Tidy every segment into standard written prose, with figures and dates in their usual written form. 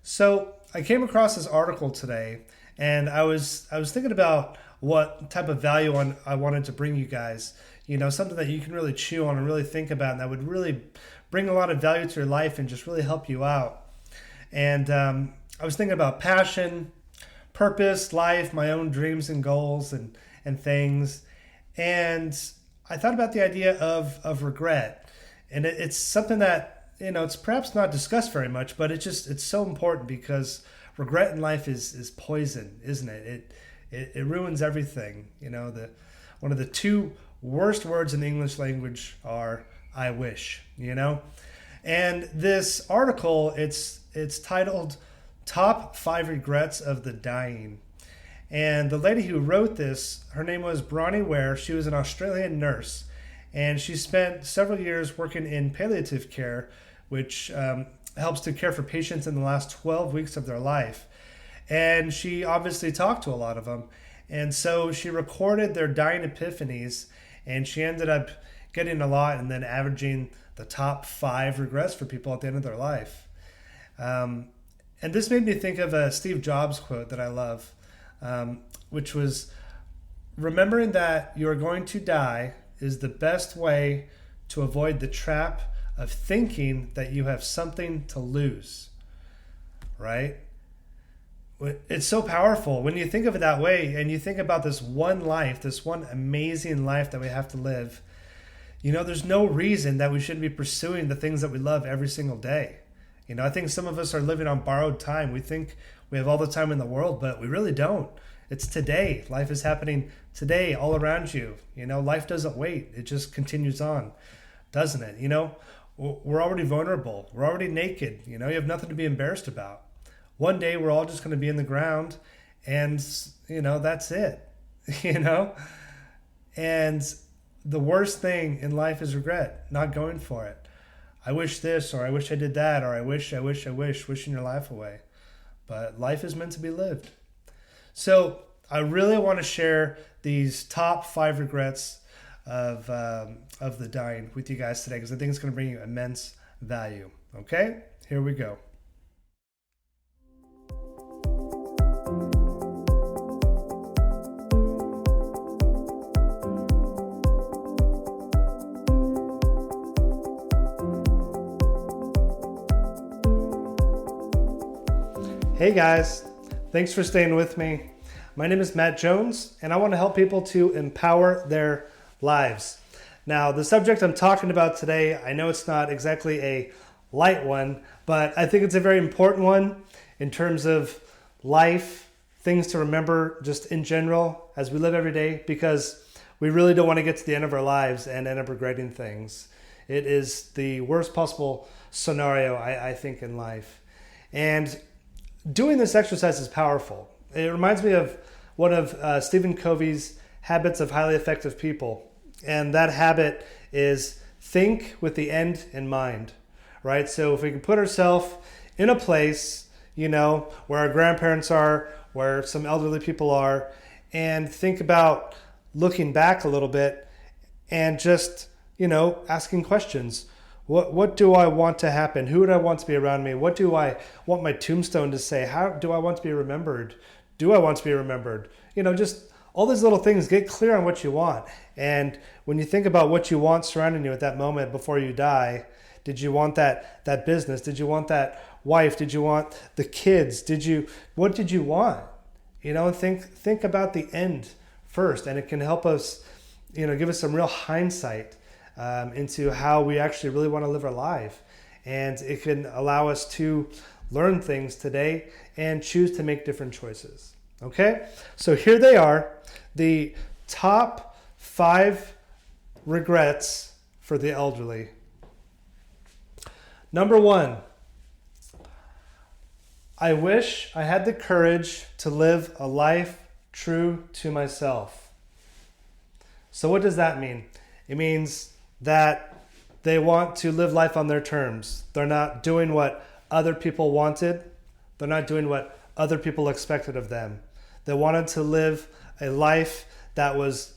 So I came across this article today, and I was thinking about what type of value I wanted to bring you guys. Something that you can really chew on and really think about, and that would really bring a lot of value to your life and just really help you out. And I was thinking about passion, purpose, life, my own dreams and goals and things. And I thought about the idea of regret. And it's something that, it's perhaps not discussed very much, but it's so important because regret in life is poison, isn't it? It ruins everything. One of the two worst words in the English language are I wish, And this article, it's titled Top 5 Regrets of the Dying. And the lady who wrote this, her name was Bronnie Ware. She was an Australian nurse, and she spent several years working in palliative care, which helps to care for patients in the last 12 weeks of their life. And she obviously talked to a lot of them. And so she recorded their dying epiphanies, and she ended up getting a lot and then averaging the top 5 regrets for people at the end of their life. And this made me think of a Steve Jobs quote that I love, which was, remembering that you are going to die is the best way to avoid the trap of thinking that you have something to lose, right? It's so powerful when you think of it that way, and you think about this one life, this one amazing life that we have to live. There's no reason that we shouldn't be pursuing the things that we love every single day. I think some of us are living on borrowed time. We think we have all the time in the world, but we really don't. It's today. Life is happening today all around you. Life doesn't wait. It just continues on, doesn't it? We're already vulnerable. We're already naked. You have nothing to be embarrassed about. One day we're all just going to be in the ground, and, that's it, And the worst thing in life is regret, not going for it. I wish this, or I wish I did that, or I wish, wishing your life away. But life is meant to be lived. So I really want to share these top 5 regrets of the dying with you guys today, because I think it's going to bring you immense value. Okay, here we go. Hey guys, thanks for staying with me. My name is Matt Jones, and I want to help people to empower their lives. Now, the subject I'm talking about today, I know it's not exactly a light one, but I think it's a very important one in terms of life, things to remember just in general as we live every day, because we really don't want to get to the end of our lives and end up regretting things. It is the worst possible scenario, I think, in life. And doing this exercise is powerful. It reminds me of one of Stephen Covey's habits of highly effective people. And that habit is think with the end in mind, right? So if we can put ourselves in a place, where our grandparents are, where some elderly people are, and think about looking back a little bit and just, asking questions. What do I want to happen? Who would I want to be around me? What do I want my tombstone to say? How do I want to be remembered? Do I want to be remembered? Just all these little things. Get clear on what you want. And when you think about what you want surrounding you at that moment before you die, did you want that business? Did you want that wife? Did you want the kids? What did you want? Think about the end first, and it can help us, give us some real hindsight into how we actually really want to live our life. And it can allow us to learn things today and choose to make different choices. Okay? So here they are, the top 5 regrets for the elderly. Number 1, I wish I had the courage to live a life true to myself. So what does that mean? It means that they want to live life on their terms. They're not doing what other people wanted. They're not doing what other people expected of them. They wanted to live a life that was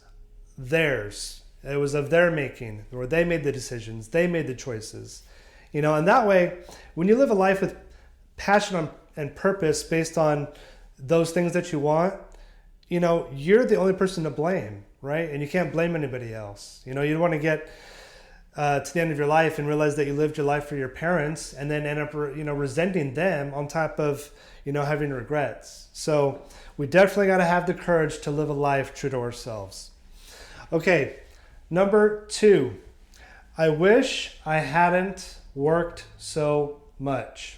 theirs. It was of their making, where they made the decisions, they made the choices. And that way, when you live a life with passion and purpose based on those things that you want, you're the only person to blame, right? And you can't blame anybody else. You don't want to get to the end of your life and realize that you lived your life for your parents and then end up, resenting them on top of, having regrets. So we definitely got to have the courage to live a life true to ourselves. Okay, number 2, I wish I hadn't worked so much.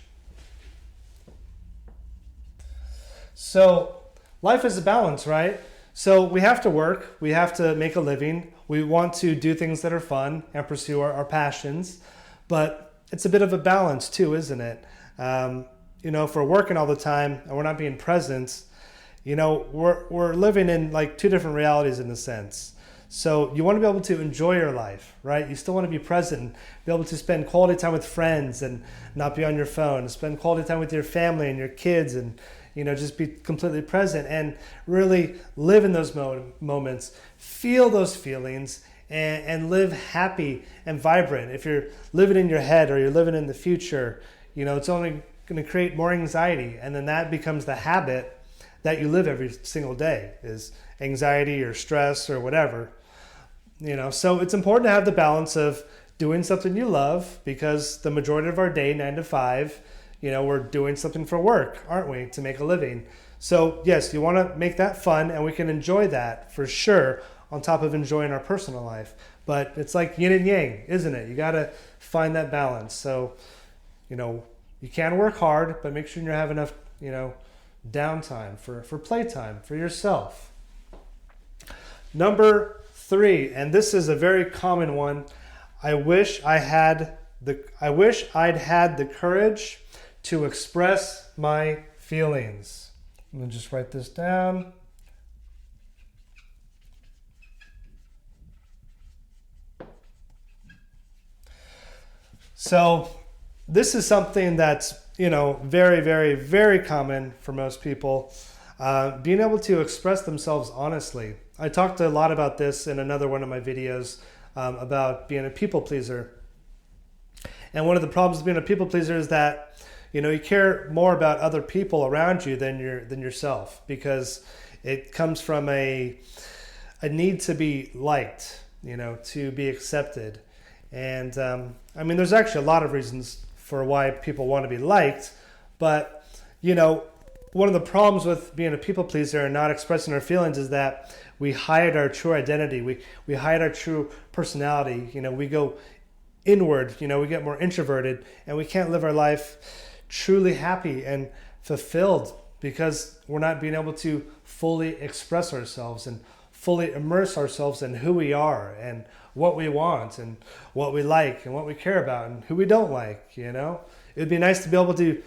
So life is a balance, right? So we have to work, we have to make a living, we want to do things that are fun and pursue our passions, but it's a bit of a balance too, isn't it? If we're working all the time and we're not being present, we're living in like two different realities in a sense. So you want to be able to enjoy your life, right? You still want to be present, be able to spend quality time with friends and not be on your phone, spend quality time with your family and your kids and just be completely present and really live in those moments, feel those feelings, and live happy and vibrant. If you're living in your head or you're living in the future, it's only going to create more anxiety. And then that becomes the habit that you live every single day, is anxiety or stress or whatever. So it's important to have the balance of doing something you love, because the majority of our day, 9 to 5, we're doing something for work, aren't we, to make a living. So yes, you want to make that fun, and we can enjoy that for sure on top of enjoying our personal life. But it's like yin and yang, isn't it? You got to find that balance. So, you can work hard, but make sure you have enough, downtime for playtime, for yourself. Number 3, and this is a very common one. I wish I'd had the courage to express my feelings. I'm going to just write this down. So this is something that's, very, very, very common for most people. Being able to express themselves honestly. I talked a lot about this in another one of my videos about being a people pleaser. And one of the problems with being a people pleaser is that, you care more about other people around you than yourself, because it comes from a need to be liked, to be accepted. And there's actually a lot of reasons for why people want to be liked, but one of the problems with being a people pleaser and not expressing our feelings is that we hide our true identity. We hide our true personality. We go inward, we get more introverted, and we can't live our life truly happy and fulfilled because we're not being able to fully express ourselves and fully immerse ourselves in who we are and what we want and what we like and what we care about and who we don't like. It would be nice to be able to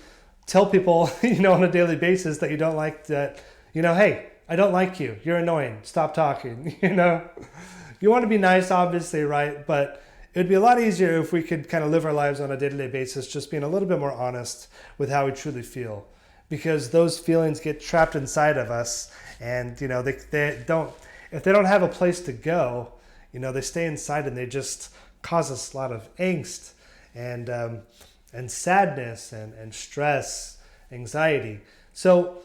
tell people, on a daily basis that you don't like that, hey, I don't like you. You're annoying. Stop talking. You want to be nice, obviously, right? But it would be a lot easier if we could kind of live our lives on a day-to-day basis, just being a little bit more honest with how we truly feel, because those feelings get trapped inside of us, and they don't. If they don't have a place to go, they stay inside and they just cause us a lot of angst and sadness and stress, anxiety. So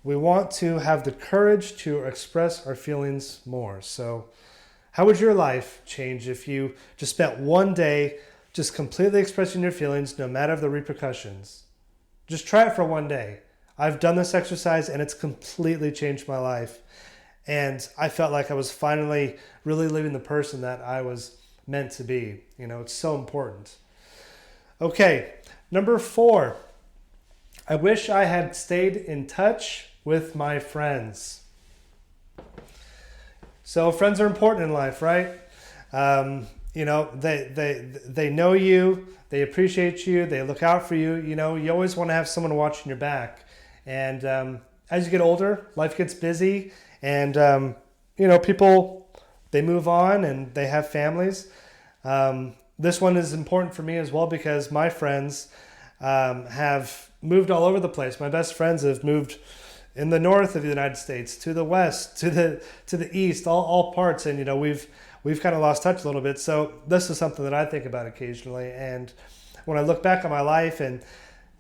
we want to have the courage to express our feelings more. So how would your life change if you just spent one day just completely expressing your feelings, no matter the repercussions? Just try it for one day. I've done this exercise and it's completely changed my life. And I felt like I was finally really living the person that I was meant to be. It's so important. Okay, number 4. I wish I had stayed in touch with my friends. So friends are important in life, right? They know you, they appreciate you, they look out for you. You always want to have someone watching your back. And as you get older, life gets busy, and people, they move on and they have families. This one is important for me as well because my friends have moved all over the place. My best friends have moved in the north of the United States, to the west, to the east, all parts, and we've kind of lost touch a little bit. So this is something that I think about occasionally, and when I look back on my life and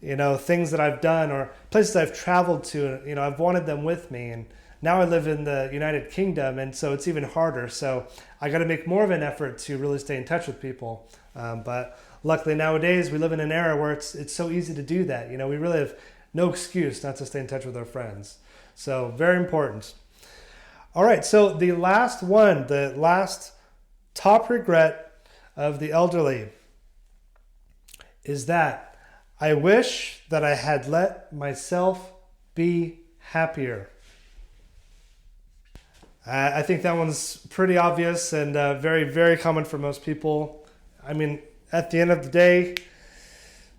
things that I've done or places I've traveled to. I've wanted them with me, and now I live in the United Kingdom, and so it's even harder. So I got to make more of an effort to really stay in touch with people. But luckily nowadays we live in an era where it's so easy to do that. We really have no excuse not to stay in touch with our friends. So very important. All right, so the last top regret of the elderly is that I wish that I had let myself be happier. I think that one's pretty obvious and very, very common for most people. I mean, at the end of the day,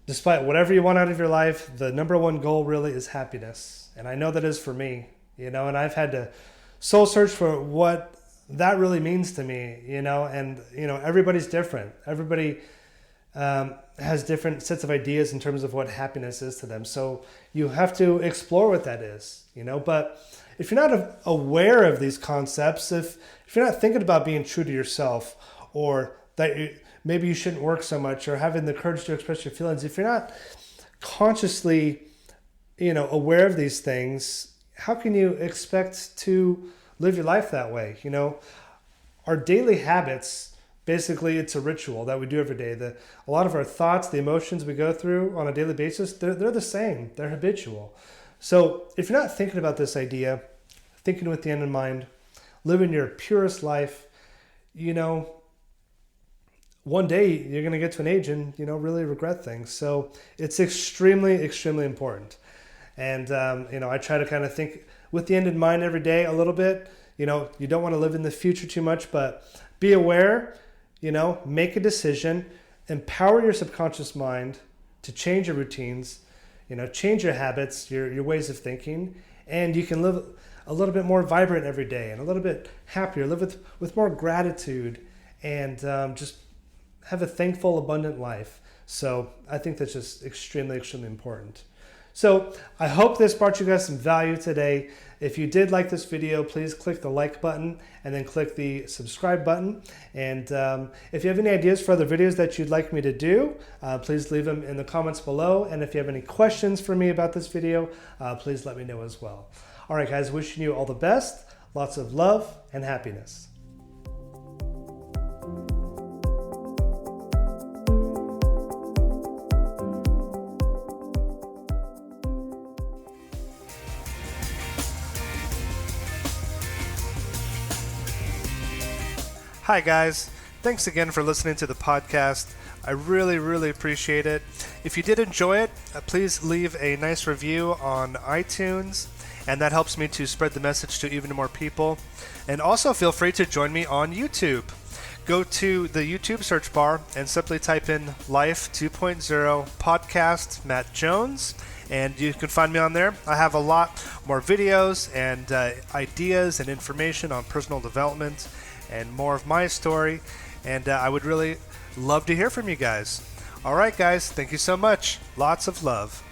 despite whatever you want out of your life, the number one goal really is happiness. And I know that is for me, and I've had to soul search for what that really means to me, and everybody's different. Everybody has different sets of ideas in terms of what happiness is to them. So you have to explore what that is, but if you're not aware of these concepts, if you're not thinking about being true to yourself, or that maybe you shouldn't work so much, or having the courage to express your feelings, if you're not consciously, aware of these things, how can you expect to live your life that way? Our daily habits, basically it's a ritual that we do every day. A lot of our thoughts, the emotions we go through on a daily basis, they're the same. They're habitual. So if you're not thinking about this idea, thinking with the end in mind, living your purest life, one day you're going to get to an age and, really regret things. So it's extremely, extremely important. And, I try to kind of think with the end in mind every day a little bit. You don't want to live in the future too much, but be aware, make a decision, empower your subconscious mind to change your routines, change your habits, your ways of thinking, and you can live a little bit more vibrant every day and a little bit happier, live with more gratitude, and just have a thankful, abundant life. So I think that's just extremely, extremely important. So I hope this brought you guys some value today. If you did like this video, please click the like button and then click the subscribe button. And if you have any ideas for other videos that you'd like me to do, please leave them in the comments below. And if you have any questions for me about this video, please let me know as well. All right, guys, wishing you all the best, lots of love and happiness. Hi guys, thanks again for listening to the podcast. I really, really appreciate it. If you did enjoy it, please leave a nice review on iTunes, and that helps me to spread the message to even more people. And also feel free to join me on YouTube. Go to the YouTube search bar and simply type in Life 2.0 Podcast Matt Jones, and you can find me on there. I have a lot more videos and ideas and information on personal development and more of my story, and I would really love to hear from you guys. All right, guys, thank you so much. Lots of love.